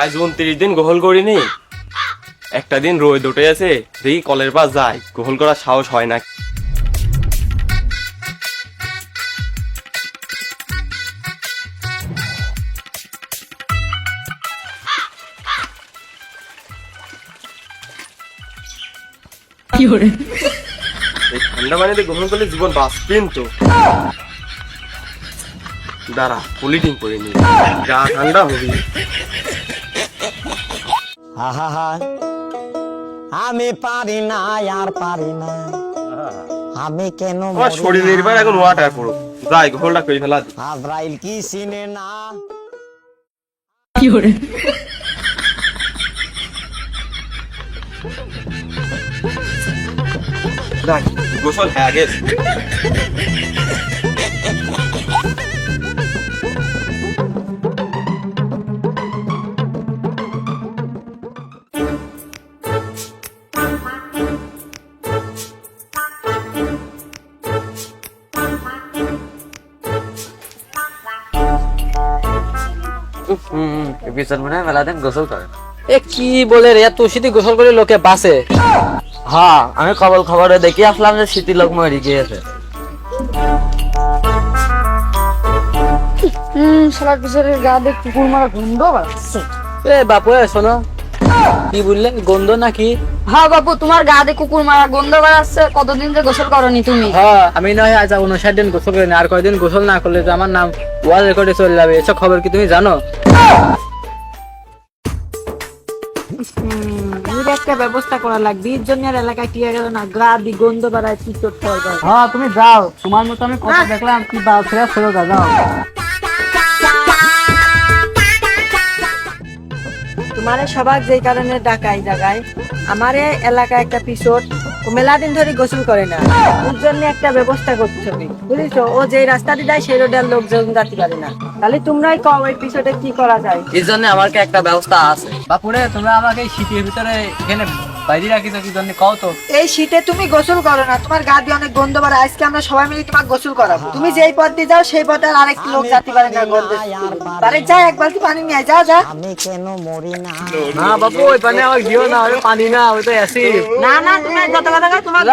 আজ 29 দিন গোসল করিনি। একটা দিন রোদ উঠে আছে, দেখি কলের পাশ যাই, গোসল করার সাহস হয় না। এই ঠান্ডা পানিতে গোসল করলে জীবন বাঁচবেন তো। দাঁড়া, পলিটিং করে নি, যা ঠান্ডা হবি। আমি পারি না, আর পারি না, আমি কেন আমার শরীর নির্ভর এখন ওয়াটার পুরো যাই গোসলটা করে ফেলা। আজরাইল কি চিনে না। গোসল হয়ে গেছে। কি বলে রে, এত শীতে গোসল করে লোকে বাসে। হ্যাঁ, আমি খবরে দেখি আসলাম যে শীতি লোক মরে গিয়েছে। সারা পিছনের গা দিয়ে কুকুর মারা গন্ধ বাড়ছে। এ বাপু, শোনো, কি বললে? গন্ধ নাকি? হ্যাঁ বাপু, তোমার গা দিয়ে কুকুর মারা গন্ধ বাড়াচ্ছে। কতদিন যে গোসল করনি তুমি? হ্যাঁ, আমি নয় আজ 59 দিন গোসল করিনি, আর কয়দিন গোসল না করলে যে আমার নাম ওয়ার্ল্ড রেকর্ডে চলে যাবে। এসব খবর কি তুমি জানো? একটা ব্যবস্থা করা লাগবে। ইজ্জনের এলাকায় কি গেল না, গা দি গন্ধ বাড়ায় কি করতে হবে? হ্যাঁ, তুমি যাও, তোমার মতো আমি কত দেখলাম, কি বাল ছেড়ে চলে যাও। তোমারে সবাই যেই কারণে ডাকাই জায়গায়, আমার এলাকায় একটা পিছট মেলা দিন ধরে গোসল করে না, ওর জন্য একটা ব্যবস্থা করতে হবে, বুঝেছো? ও যে রাস্তা দিয়ে যায় সেই রোডের লোকজন যাতে পারে না। তাহলে তোমরাই কও ওই পিছটে কি করা যায়। এই জন্য আমার একটা ব্যবস্থা আছে। বাপুরে, তোমরা আমাকে এই শীতের ভিতরে এখানে বাইরে রাখিছো কি জন্য কও তো? এই শীতে তুমি গোসল করো না, তোমার গা দিয়ে অনেক গন্ধ বাড়ে। আজকে আমরা সবাই মিলে তোমাকে গোসল করাবো। তুমি যেই পথ দিয়ে যাও সেই পথে আর আরেকটি লোক যাতে পারে না গন্ধে। তারে যা, এক বালতি পানি নিয়ে যা যা। আমি কেন মরি না। না বাপু, ওই পানি আমাকে দিও না, ওই পানি না, ওই তো অ্যাসিড। না না, তুমি যত কথা কও তোমার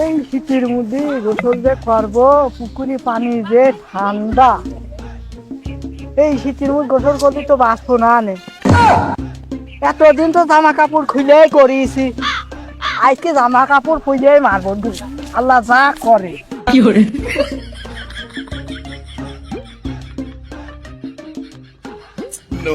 এই শীতের মধ্যে গোসল যে করবো, পুকুরি পানি যে ঠান্ডা। এই শীতের মধ্যে গোসল করলে তো বাঁচবো না। এতদিন তো জামা কাপড় খুলে করিয়েছি, আজকে জামা কাপড় খুলে মারবো। আল্লাহ যা করে। No.